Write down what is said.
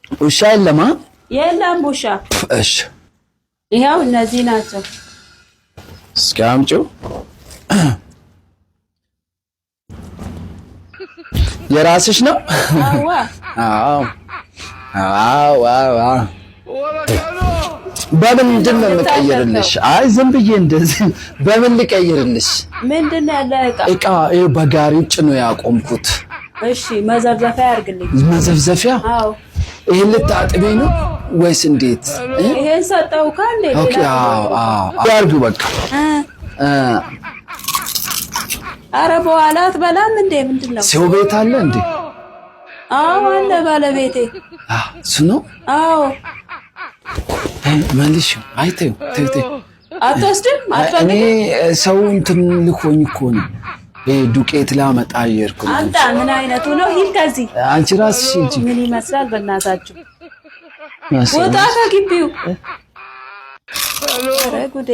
ውሻ የለማ የለም ውሻ። እሺ ይሄው እነዚህ ናቸው። እስኪ አምጪው። የራስሽ ነው? አዎ አዎ አዎ። በምንድን ነው የምቀይርልሽ? አይ ዝም ብዬ እንደዚህ በምን ልቀይርልሽ? ምንድን ነው ያለ እቃ በጋሪ ጭኖ ያቆምኩት። እሺ መዘፍዘፊያ ያርግልኝ። መዘፍዘፊያ? አዎ። ይሄን ልታጥቢ ነው ወይስ እንዴት? ይሄን ሰጠው ካንዴ ኦኬ። አዎ አዎ ያርጉ በቃ። አረ በኋላ አትበላም እንዴ? ምንድነው? ሰው ቤት አለ እንዴ? አዎ አለ ባለቤቴ። እሱ ነው? አዎ። መልሽ። አይተው ተይው። አትወስድም? እኔ ሰው እንትን ልኮኝ እኮ ነው ዱቄት ላመጣ አየርኩ። አንተ ምን አይነቱ ነው? ሂድ ከዚህ። አንቺ ራስሽ እንጂ ምን ይመስላል? በእናታችሁ ወጣ ከግቢው። ኧረ ጉዴ